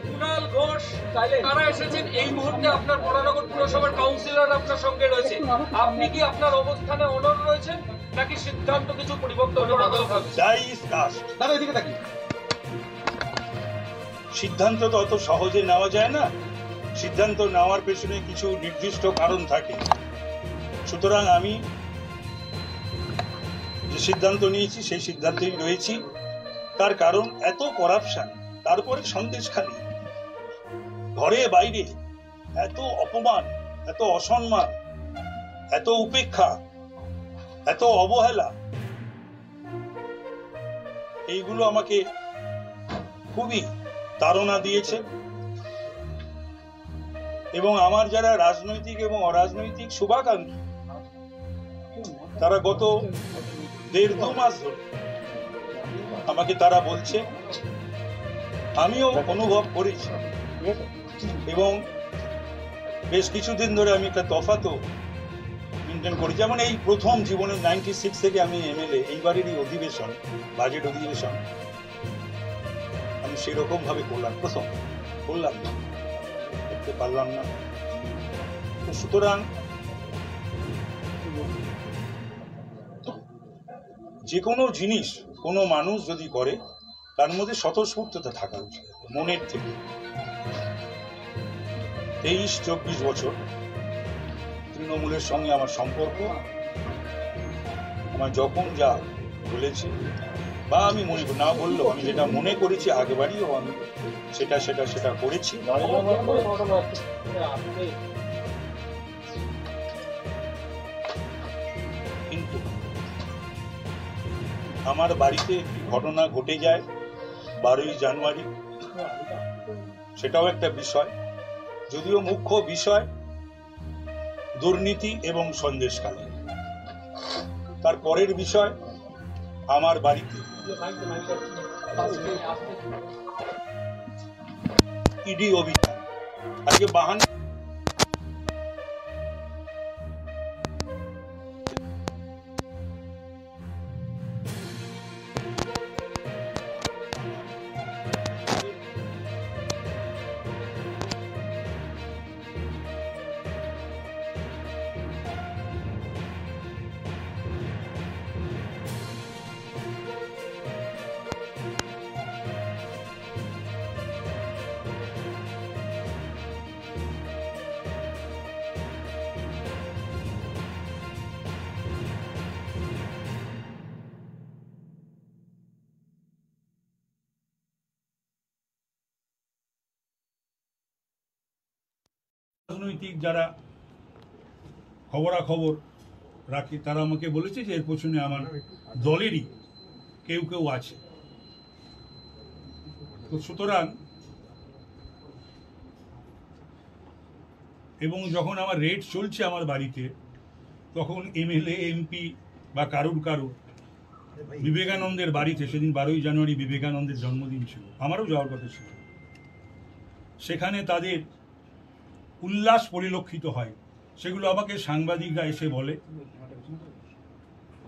কুণাল ঘোষ তারা এসেছেন এই মুহূর্তে আপনার বরানগর পুরসভার কাউন্সিলর আপনার সঙ্গে রয়েছে। আপনি কি আপনার অবস্থানে অনড় রয়েছেন নাকি সিদ্ধান্ত কিছু পরিবর্তন করা হবে? সিদ্ধান্ত তো অত সহজে নেওয়া যায় না। সিদ্ধান্ত নেওয়ার পেছনে কিছু নির্দিষ্ট কারণ থাকে। সুতরাং আমি যে সিদ্ধান্ত নিয়েছি সেই সিদ্ধান্তেই রয়েছি। তার কারণ এত করাপশন, তারপরে সন্দেশখালী, ঘরে বাইরে এত অপমান, এত অসম্মান, এত উপেক্ষা, এত অবহেলা, এইগুলো আমাকে খুবই তাড়না দিয়েছে। এবং আমার যারা রাজনৈতিক এবং অরাজনৈতিক শুভাকাঙ্ক্ষী, তারা গত 1.5-2 মাস ধরে আমাকে তারা বলছে, আমিও অনুভব করেছি এবং বেশ কিছুদিন ধরে আমি একটা তফাতও মেনটেন করি। যেমন এই প্রথম জীবনের 96 থেকে আমি এমএলএ, এইবারেরই অধিবেশন, বাজেট অধিবেশন আমি সেরকম ভাবে করলাম, প্রথম করলাম না, করতে পারলাম না। তো সুতরাং যে কোনো জিনিস কোনো মানুষ যদি করে তার মধ্যে স্বতঃস্ফূর্ততা থাকা উচিত, মনের থেকে। 23-24 বছর তৃণমূলের সঙ্গে আমার সম্পর্ক, আমার যখন যা বলেছে বা আমি মনে না বললেও আমি যেটা মনে করেছি আগেবারইও আমি সেটা করেছি। কিন্তু আমার বাড়িতে একটি ঘটনা ঘটে যায় 12ই জানুয়ারি, সেটাও একটা বিষয়, যদিও মুখ্য বিষয় দুর্নীতি এবং সন্দেশখালী। তার পরের বিষয় আমার বাড়িতে ইডি অভিযান। আজকে 52 রাজনৈতিক যারা খবরাখবর রাখে তারা আমাকে বলেছে যে এর পেছনে আমার দলেরই কেউ আছে। তো সুতরাং এবং যখন আমার রেড চলছে আমার বাড়িতে, তখন এমএলএ এমপি বা কারুর বিবেকানন্দের বাড়িতে, সেদিন 12ই জানুয়ারি বিবেকানন্দের জন্মদিন ছিল, আমারও যাওয়ার কথা ছিল, সেখানে তাদের উল্লাস পরিলক্ষিত হয়। সেগুলো আমাকে সাংবাদিকরা এসে বলে,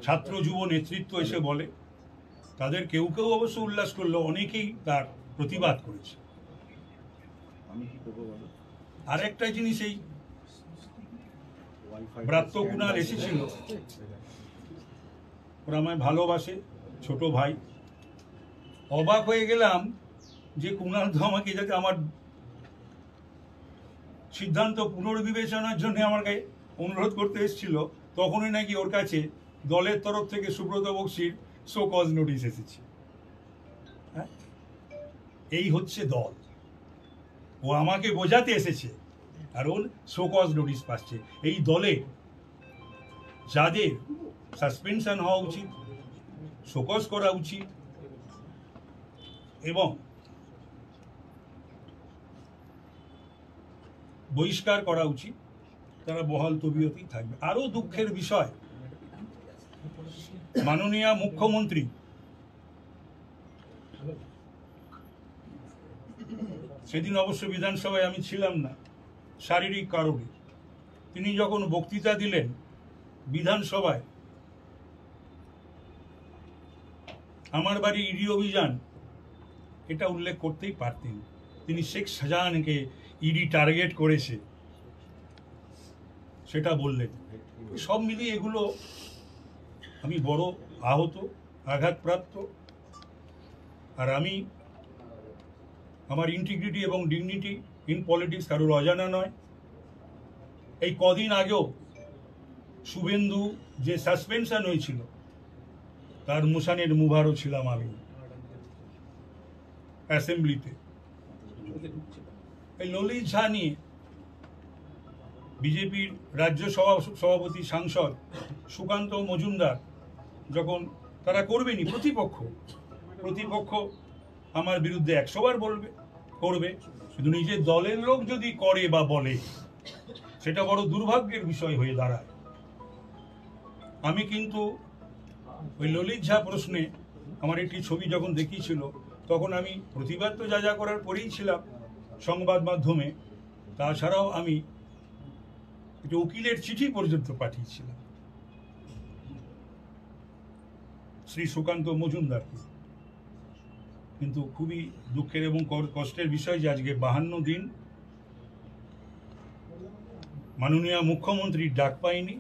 ছাত্র যুব নেতৃত্ব এসে বলে। তাদের কেউ অবশ্য উল্লাস করলো, অনেকেই তার প্রতিবাদ করেছে। আরেকটা জিনিস, এই ব্রাত্য কুণাল এসেছিল, ওরা আমায় ভালোবাসে, ছোট ভাই। অবাক হয়ে গেলাম যে কুণাল তো আমাকে যাতে আমার সিদ্ধান্ত পুনর্বিবেচনার জন্য আমার কাছে অনুরোধ করতে এসেছিল, তখনই নাকি ওর কাছে দলের তরফ থেকে সুব্রত বক্সির শো কজ নোটিশ এসেছে। হ্যাঁ, এই হচ্ছে দল। ও আমাকে বোঝাতে এসেছে আর ওর শো কজ নোটিশ পাচ্ছে। এই দলে যাদের সাসপেনশন হওয়া উচিত, শো কজ করা উচিত এবং বহিষ্কার করা উচিত, তারা বহাল তবিয়তেই থাকবে। আরো দুঃখের বিষয়, মাননীয় মুখ্যমন্ত্রী সেদিন অবশ্য বিধানসভায় আমি ছিলাম না শারীরিক কারণে, তিনি যখন বক্তৃতা দিলেন বিধানসভায়, আমার বাড়ি ইডি অভিযান এটা উল্লেখ করতেই পারতেন। তিনি শেখ শাহজাহানকে ইডি টার্গেট করেছে সেটা বললেন। সব মিলিয়ে এগুলো আমি বড় আহত, আঘাতপ্রাপ্ত। আর আমি আমার ইন্টিগ্রিটি এবং ডিগনিটি ইন পলিটিক্স কারোর অজানা নয়। এই কদিন আগেও শুভেন্দু যে সাসপেনশন হয়েছিল তার মুসানের মুভারও ছিলাম আমি অ্যাসেম্বলিতে। এই ললিত ঝা নিয়ে বিজেপির রাজ্য সভাপতি সাংসদ সুকান্ত মজুমদার যখন তারা করবেনি, প্রতিপক্ষ আমার বিরুদ্ধে 100 বার করবে, কিন্তু নিজের দলের লোক যদি করে বা বলে সেটা বড় দুর্ভাগ্যের বিষয় হয়ে দাঁড়ায়। আমি কিন্তু ওই ললিত ঝা প্রশ্নে আমার একটি ছবি যখন দেখিয়েছিল তখন আমি প্রতিবাদ তো যা করার করেই ছিলাম সংবাদ মাধ্যমে, তাছাড়াও আমি একটা উকিলের চিঠি পর্যন্ত পাঠিয়েছিলাম শ্রী সুকান্ত মজুমদারকে। কিন্তু খুবই দুঃখের এবং কষ্টের বিষয় যে আজকে 52 দিন মাননীয় মুখ্যমন্ত্রীর ডাক পাইনি।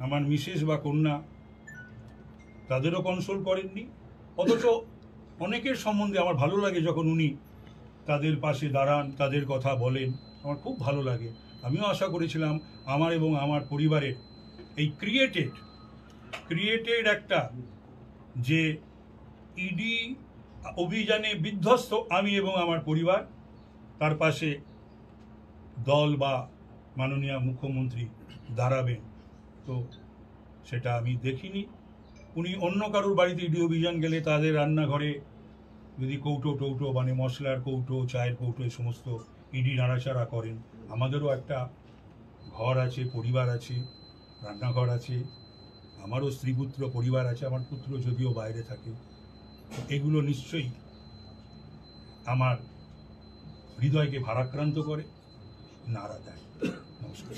আমার মিসেস বা কন্যা তাদেরও কনসোল করেননি। অথচ অনেকের সম্বন্ধে আমার ভালো লাগে যখন উনি তাদের পাশে দাঁড়ান, তাদের কথা বলেন, আমার খুব ভালো লাগে। আমিও আশা করেছিলাম আমার এবং আমার পরিবারের এই ক্রিয়েটেড একটা যে ইডি অভিযানে বিধ্বস্ত আমি এবং আমার পরিবার, তার পাশে দল বা মাননীয় মুখ্যমন্ত্রী দাঁড়াবেন। তো সেটা আমি দেখিনি। উনি অন্য কারোর বাড়িতে ইডি অভিযান গেলে তাদের রান্নাঘরে যদি কৌটো মানে মশলার কৌটো, চায়ের কৌটো এই সমস্ত ইডি নাড়াচাড়া করেন। আমাদেরও একটা ঘর আছে, পরিবার আছে, রান্নাঘর আছে, আমারও স্ত্রী পুত্র পরিবার আছে। আমার পুত্র যদিও বাইরে থাকে, এগুলো নিশ্চয়ই আমার হৃদয়কে ভারাক্রান্ত করে, নাড়া দেয়। নমস্কার।